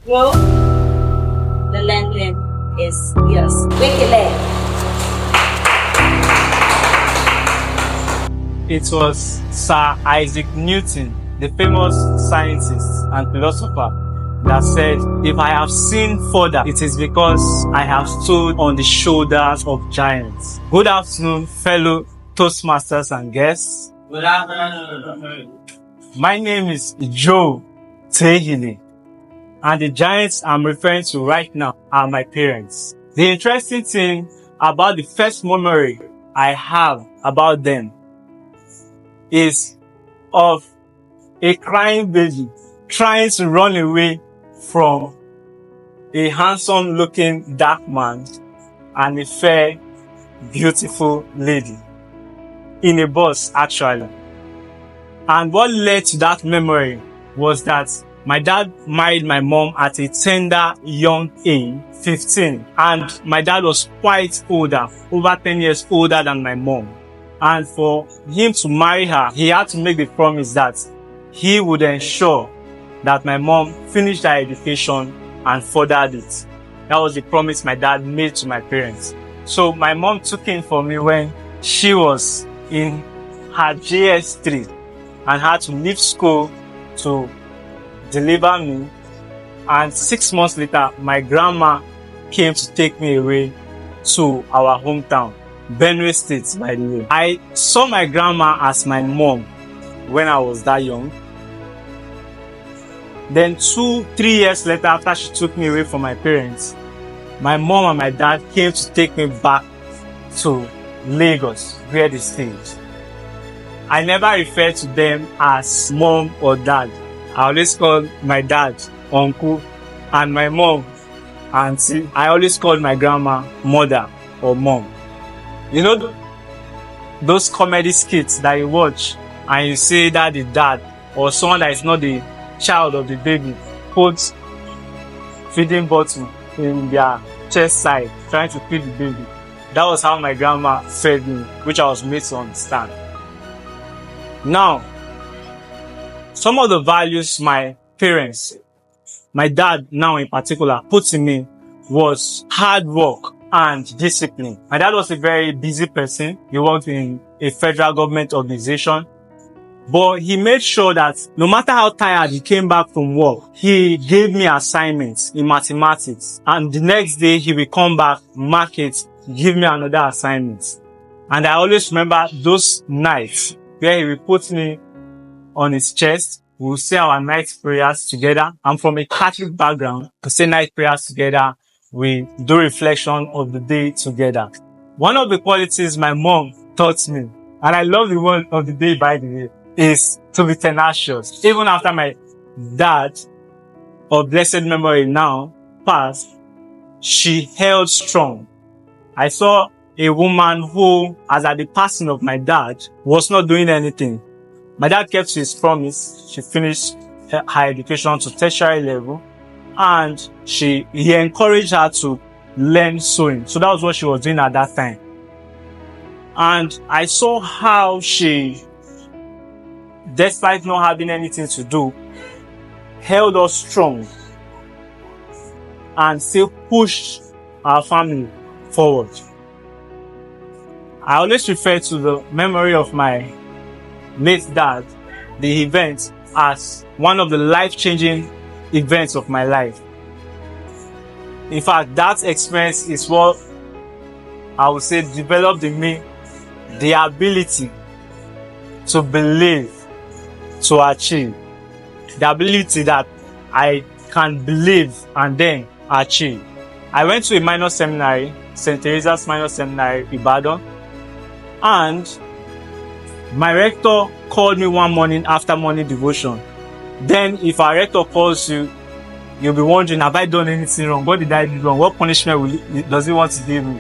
Bro, the landing is yours. Wikile. It was Sir Isaac Newton, the famous scientist and philosopher, that said, if I have seen further, it is because I have stood on the shoulders of giants. Good afternoon, fellow Toastmasters and guests. Good afternoon. My name is Joe Tehili, and the giants I'm referring to right now are my parents. The interesting thing about the first memory I have about them is of a crying baby trying to run away from a handsome looking dark man and a fair, beautiful lady in a bus, actually. And what led to that memory was that my dad married my mom at a tender young age, 15. And my dad was quite older, over 10 years older than my mom. And for him to marry her, he had to make the promise that he would ensure that my mom finished her education and furthered it. That was the promise my dad made to my parents. So my mom took in for me when she was in her JS3 and had to leave school to deliver me. And 6 months later, my grandma came to take me away to our hometown, Benue State, by the way. I saw my grandma as my mom when I was that young. Then 2-3 years later, after she took me away from my parents, my mom and my dad came to take me back to Lagos, where they stayed. I never referred to them as mom or dad. I always called my dad uncle and my mom auntie. I always called my grandma mother or mom. You know those comedy skits that you watch and you say that the dad or someone that is not the child of the baby puts feeding bottle in their chest side trying to feed the baby. That was how my grandma fed me, which I was made to understand. Now, some of the values my parents, my dad now in particular, put in me was hard work and discipline. My dad was a very busy person. He worked in a federal government organization. But he made sure that no matter how tired he came back from work, he gave me assignments in mathematics. And the next day he will come back, mark it, give me another assignment. And I always remember those nights where he will put me on his chest. We will say our night prayers together. I'm from a Catholic background. To say night prayers together, we do reflection of the day together. One of the qualities my mom taught me, and I love the word of the day, by the way, is to be tenacious. Even after my dad, of blessed memory now, passed, she held strong. I saw a woman who, as at the passing of my dad, was not doing anything. My dad kept his promise. She finished her education to tertiary level, and he encouraged her to learn sewing. So that was what she was doing at that time. And I saw how she, despite not having anything to do, held us strong and still pushed our family forward. I always refer to the memory of my late dad, the event, as one of the life-changing events of my life. In fact, that experience is what I would say developed in me the ability to believe, to achieve. The ability that I can believe and then achieve. I went to a minor seminary, St. Teresa's Minor Seminary, Ibadan, and my rector called me one morning after morning devotion. Then if our rector calls you, you'll be wondering, have I done anything wrong? What did I do wrong? What punishment does he want to give me?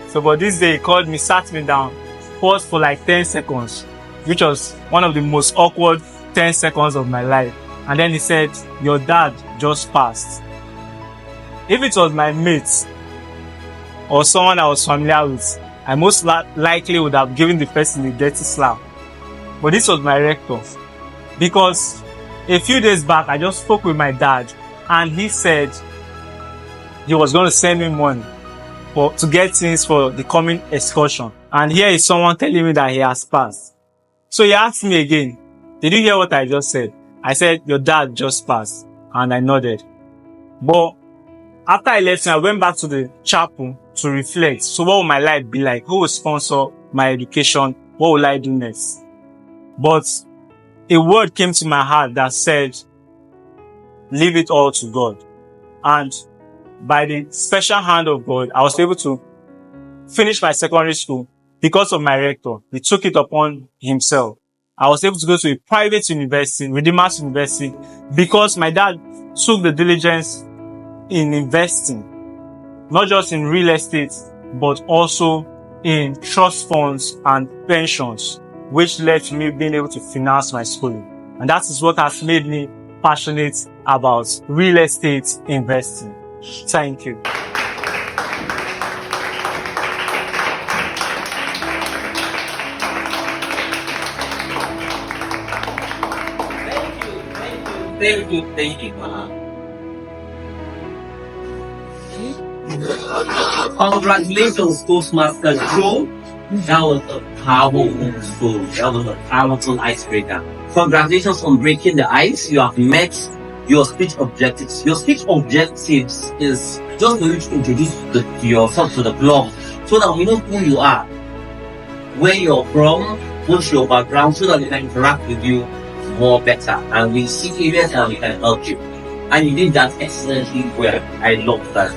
So, but this day he called me, sat me down, paused for like 10 seconds, which was one of the most awkward 10 seconds of my life. And then he said, your dad just passed. If it was my mates or someone I was familiar with, I most likely would have given the person a dirty slap. But this was my rector. Because a few days back, I just spoke with my dad and he said he was going to send me money to get things for the coming excursion. And here is someone telling me that he has passed. So he asked me again, did you hear what I just said? I said, your dad just passed. And I nodded. But after I left him, I went back to the chapel to reflect. So what will my life be like? Who will sponsor my education? What will I do next? But a word came to my heart that said, leave it all to God. And by the special hand of God, I was able to finish my secondary school because of my rector. He took it upon himself. I was able to go to a private university, Redeemer's University, because my dad took the diligence in investing, not just in real estate, but also in trust funds and pensions, which led to me being able to finance my schooling. And that is what has made me passionate about real estate investing. Thank you. Thank you. Congratulations, Toastmaster Joe. That was a powerful story. That was a powerful icebreaker. Congratulations on breaking the ice. You have met your speech objectives. Your speech objectives is just for you to introduce yourself to the blog so that we know who you are, where you're from, what's your background, so that we can interact with you more better and we see areas that we can help you. And you did that excellently well. I love that.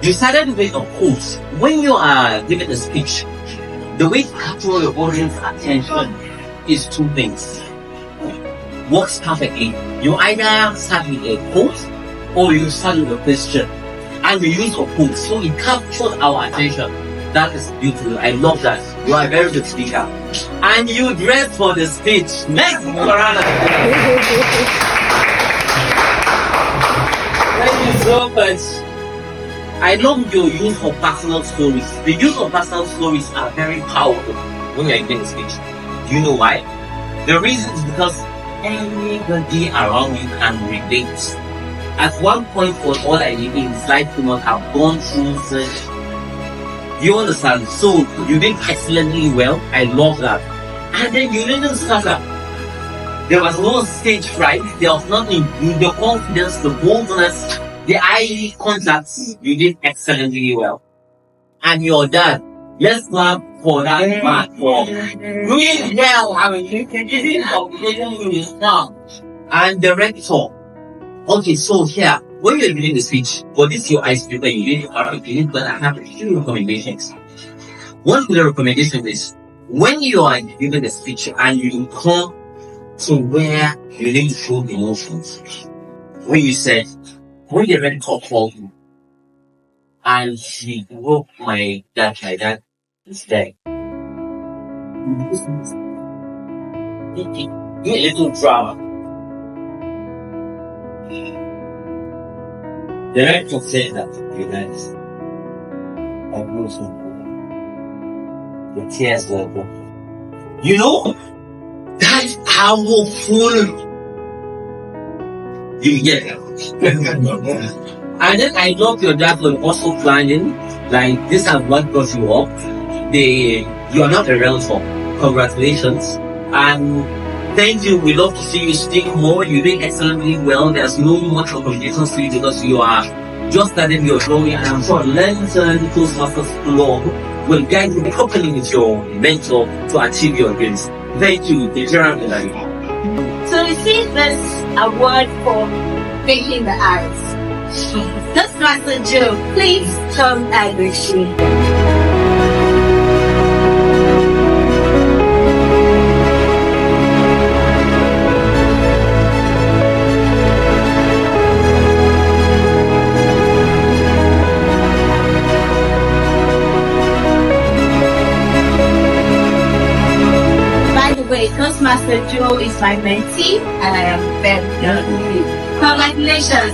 You started with a quote. When you are giving a speech, the way to capture your audience attention is two things. Works perfectly. You either start with a quote or you start with a question. And you use a quote, so it captures our attention. That is beautiful. I love that. You are a very good speaker. And you dress for the speech. Next, Morana. Thank you so much. I love your use of personal stories. The use of personal stories are very powerful when you're giving a speech. Do you know why? The reason is because anybody around you can relate. At one point or all I did in his life could not have gone through such. You understand? So you did excellently well. I love that. And then you didn't start up. There was no stage fright. There was nothing. The confidence, the boldness, the eye contacts. You did excellently well. And your dad, let's clap for that man for doing well. I mean, you can get it up. And the rector. Okay, so here, when you're giving the speech, for this your icebreaker, you didn't have a few recommendations. One of the recommendations is, when you are giving the speech and you come to where you need to show emotions, when you said, when the red top called you, and she broke my dad like that, is dead. Do a little drama. The rector said that, you guys, I will so the tears were broken. You know, that's powerful. You get it. And then I love your dad was also planning, like, this is what brought you up. You are not a realtor. Congratulations. And thank you. We love to see you speak more. You did excellently well. There's no much recommendations for you because you are just starting your story, and I'm sure learning Toastmasters blog will guide you properly with your mentor to achieve your dreams. Thank you. To receive this award for breaking the ice, Toastmaster Joe, please come and receive. Toastmaster Joe is my mentee, and I am very happy. Congratulations.